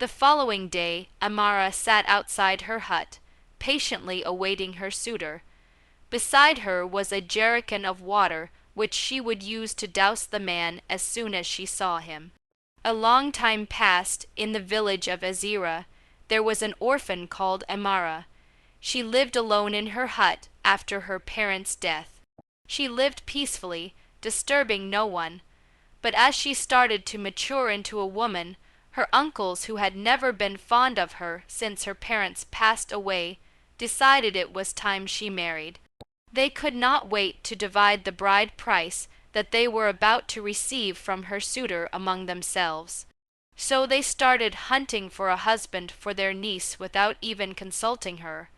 The following day, Amara sat outside her hut, patiently awaiting her suitor. Beside her was a jerrycan of water, which she would use to douse the man as soon as she saw him. A long time passed in the village of Azira. There was an orphan called Amara. She lived alone in her hut after her parents' death. She lived peacefully, disturbing no one. But as she started to mature into a woman, her uncles, who had never been fond of her since her parents passed away, decided it was time she married. They could not wait to divide the bride price that they were about to receive from her suitor among themselves. So they started hunting for a husband for their niece without even consulting her.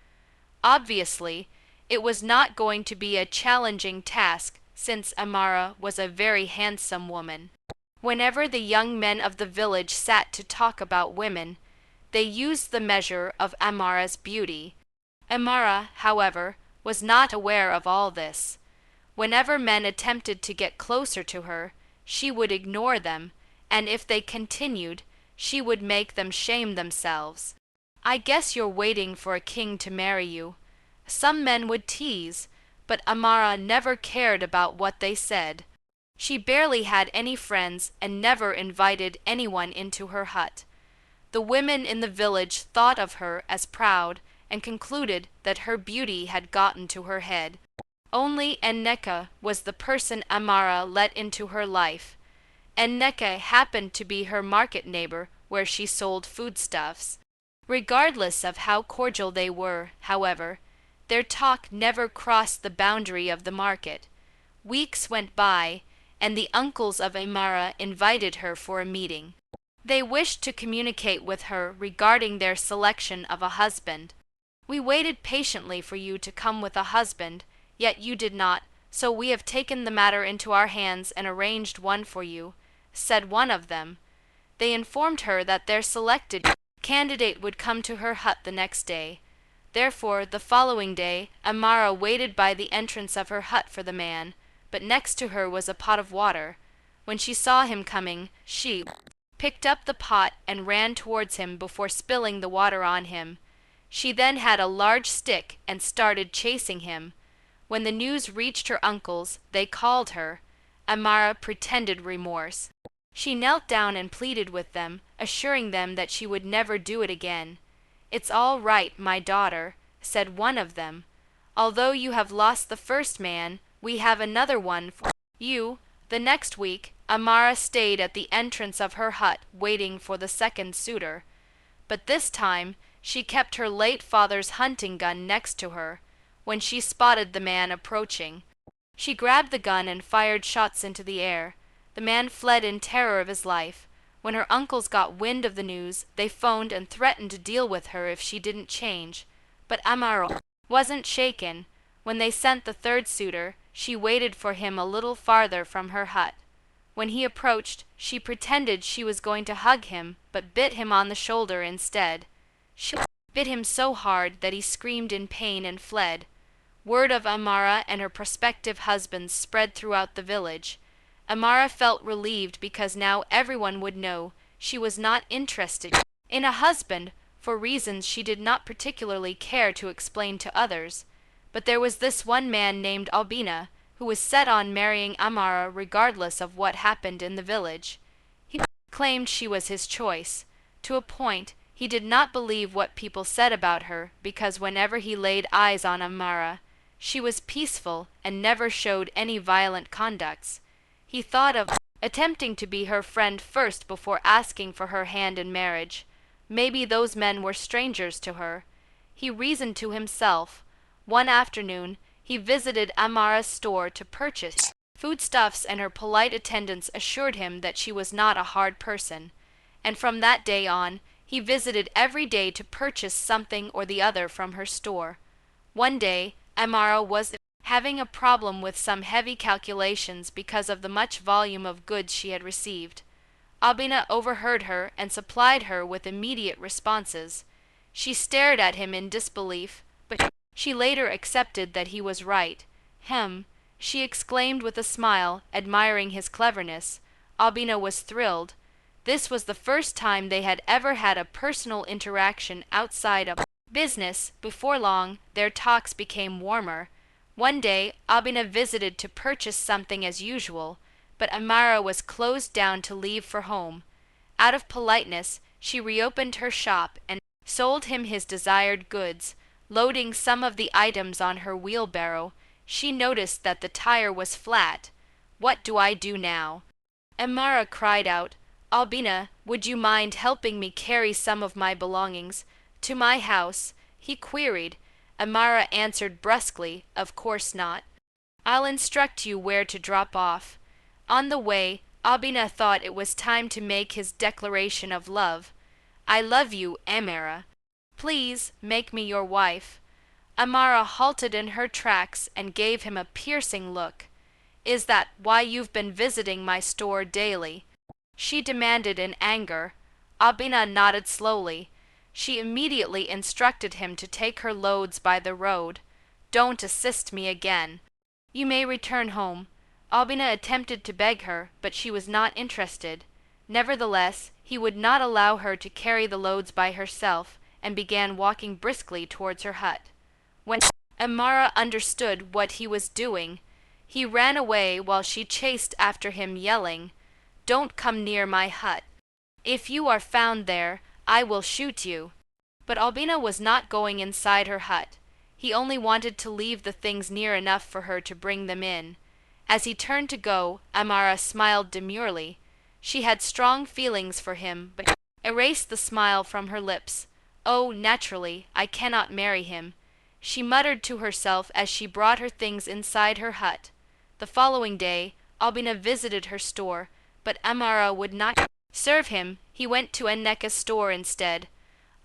Obviously, it was not going to be a challenging task, since Amara was a very handsome woman. Whenever the young men of the village sat to talk about women, they used the measure of Amara's beauty. Amara, however, was not aware of all this. Whenever men attempted to get closer to her, she would ignore them, and if they continued, she would make them shame themselves. "I guess you're waiting for a king to marry you." Some men would tease, but Amara never cared about what they said. She barely had any friends and never invited anyone into her hut. The women in the village thought of her as proud and concluded that her beauty had gotten to her head. Only Enneka was the person Amara let into her life. Enneka happened to be her market neighbor where she sold foodstuffs. Regardless of how cordial they were, however, their talk never crossed the boundary of the market. Weeks went by, and the uncles of Amara invited her for a meeting. They wished to communicate with her regarding their selection of a husband. "We waited patiently for you to come with a husband, yet you did not, so we have taken the matter into our hands and arranged one for you," said one of them. They informed her that their selected candidate would come to her hut the next day. Therefore, the following day, Amara waited by the entrance of her hut for the man, but next to her was a pot of water. When she saw him coming, she picked up the pot and ran towards him before spilling the water on him. She then had a large stick and started chasing him. When the news reached her uncles, they called her. Amara pretended remorse. She knelt down and pleaded with them, assuring them that she would never do it again. "It's all right, my daughter," said one of them. "Although you have lost the first man, we have another one for you." The next week, Amara stayed at the entrance of her hut waiting for the second suitor. But this time, she kept her late father's hunting gun next to her. When she spotted the man approaching, she grabbed the gun and fired shots into the air. The man fled in terror of his life. When her uncles got wind of the news, they phoned and threatened to deal with her if she didn't change. But Amara wasn't shaken. When they sent the third suitor, she waited for him a little farther from her hut. When he approached, she pretended she was going to hug him, but bit him on the shoulder instead. She bit him so hard that he screamed in pain and fled. Word of Amara and her prospective husband spread throughout the village. Amara felt relieved because now everyone would know she was not interested in a husband for reasons she did not particularly care to explain to others. But there was this one man named Albina who was set on marrying Amara regardless of what happened in the village. He claimed she was his choice. To a point, he did not believe what people said about her because whenever he laid eyes on Amara, she was peaceful and never showed any violent conducts. He thought of attempting to be her friend first before asking for her hand in marriage. Maybe those men were strangers to her. He reasoned to himself. One afternoon, he visited Amara's store to purchase foodstuffs, and her polite attendants assured him that she was not a hard person. And from that day on, he visited every day to purchase something or the other from her store. One day, Amara was having a problem with some heavy calculations because of the much volume of goods she had received. Albina overheard her and supplied her with immediate responses. She stared at him in disbelief, but she later accepted that he was right. She exclaimed with a smile, admiring his cleverness. Albina was thrilled. This was the first time they had ever had a personal interaction outside of business. Before long, their talks became warmer. One day, Abina visited to purchase something as usual, but Amara was closed down to leave for home. Out of politeness, she reopened her shop and sold him his desired goods. Loading some of the items on her wheelbarrow, she noticed that the tire was flat. "What do I do now?" Amara cried out. "Albina, would you mind helping me carry some of my belongings to my house?" he queried. Amara answered brusquely, "Of course not. I'll instruct you where to drop off." On the way, Albina thought it was time to make his declaration of love. "I love you, Amara. Please make me your wife." Amara halted in her tracks and gave him a piercing look. "Is that why you've been visiting my store daily?" she demanded in anger. Albina nodded slowly. She immediately instructed him to take her loads by the road. "Don't assist me again. You may return home." Albina attempted to beg her, but she was not interested. Nevertheless, he would not allow her to carry the loads by herself, and began walking briskly towards her hut. When Amara understood what he was doing, he ran away while she chased after him, yelling, "Don't come near my hut. If you are found there, I will shoot you." But Albina was not going inside her hut. He only wanted to leave the things near enough for her to bring them in. As he turned to go, Amara smiled demurely. She had strong feelings for him, but erased the smile from her lips. "Oh, naturally, I cannot marry him," she muttered to herself as she brought her things inside her hut. The following day, Albina visited her store, but Amara would not serve him. He went to Enneka's store instead.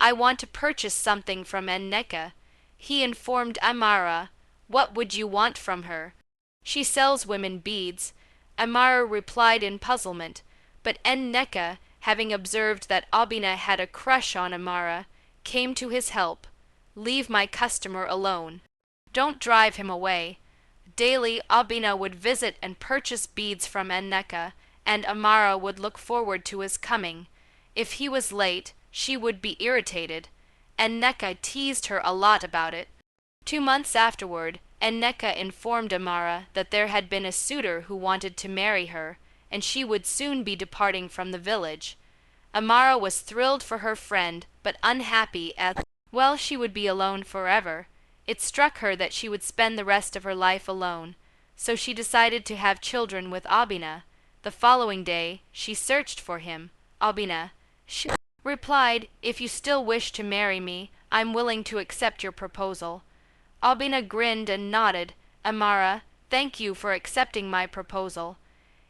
"I want to purchase something from Enneka," he informed Amara. "What would you want from her?" "She sells women beads," Amara replied in puzzlement, but Enneka, having observed that Albina had a crush on Amara, came to his help. "Leave my customer alone. Don't drive him away." Daily, Albina would visit and purchase beads from Enneka, and Amara would look forward to his coming. If he was late, she would be irritated. Enneka teased her a lot about it. 2 months afterward, Enneka informed Amara that there had been a suitor who wanted to marry her, and she would soon be departing from the village. Amara was thrilled for her friend, but unhappy as well she would be alone forever. It struck her that she would spend the rest of her life alone, so she decided to have children with Albina. The following day, she searched for him. "Albina," she replied, "if you still wish to marry me, I'm willing to accept your proposal." Albina grinned and nodded. "Amara, thank you for accepting my proposal."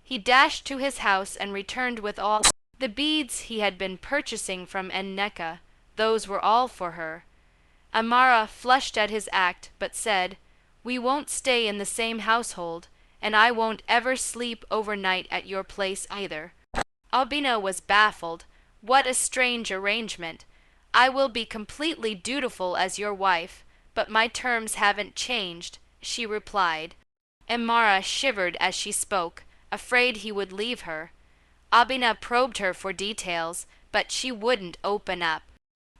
He dashed to his house and returned with all the beads he had been purchasing from Enneka. Those were all for her. Amara flushed at his act, but said, "We won't stay in the same household, and I won't ever sleep overnight at your place either." Albina was baffled. "What a strange arrangement. I will be completely dutiful as your wife, but my terms haven't changed," she replied. Amara shivered as she spoke, afraid he would leave her. Albina probed her for details, but she wouldn't open up.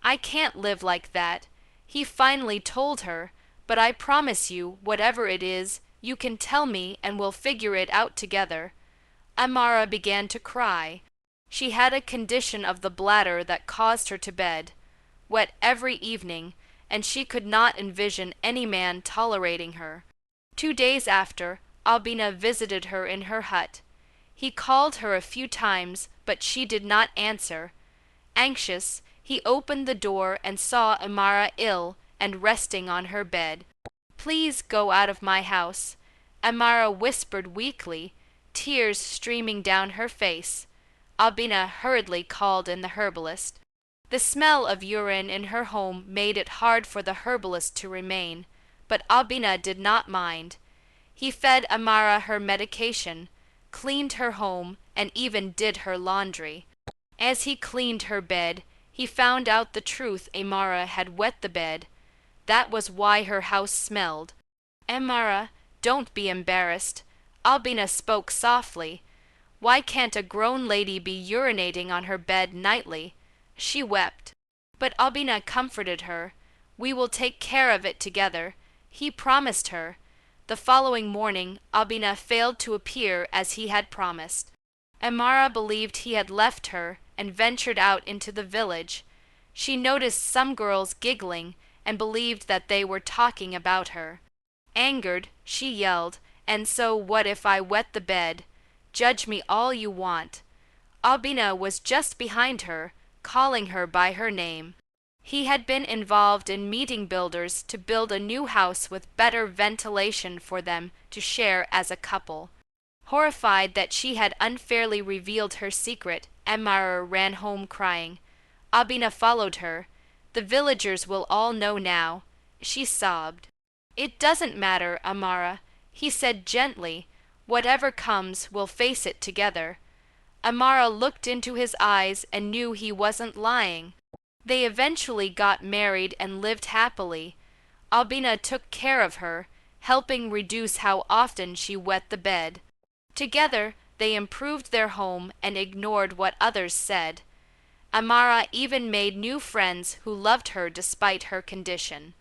"I can't live like that," he finally told her, "but I promise you, whatever it is, you can tell me and we'll figure it out together." Amara began to cry. She had a condition of the bladder that caused her to bed wet every evening, and she could not envision any man tolerating her. 2 days after, Albina visited her in her hut. He called her a few times, but she did not answer. Anxious, he opened the door and saw Amara ill and resting on her bed. "Please go out of my house," Amara whispered weakly, tears streaming down her face. Albina hurriedly called in the herbalist. The smell of urine in her home made it hard for the herbalist to remain, but Albina did not mind. He fed Amara her medication, cleaned her home, and even did her laundry. As he cleaned her bed, he found out the truth. Amara had wet the bed. That was why her house smelled. "Amara, don't be embarrassed," Albina spoke softly. Why can't a grown lady be urinating on her bed nightly? She wept. But Albina comforted her. We will take care of it together. He promised her. The following morning, Albina failed to appear as he had promised. Amara believed he had left her and ventured out into the village. She noticed some girls giggling and believed that they were talking about her. Angered, she yelled, "And so what if I wet the bed? Judge me all you want." Albina was just behind her, calling her by her name. He had been involved in meeting builders to build a new house with better ventilation for them to share as a couple. Horrified that she had unfairly revealed her secret, Amara ran home crying. Albina followed her. "The villagers will all know now." She sobbed. "It doesn't matter, Amara," he said gently. "Whatever comes, we'll face it together." Amara looked into his eyes and knew he wasn't lying. They eventually got married and lived happily. Albina took care of her, helping reduce how often she wet the bed. Together, they improved their home and ignored what others said. Amara even made new friends who loved her despite her condition.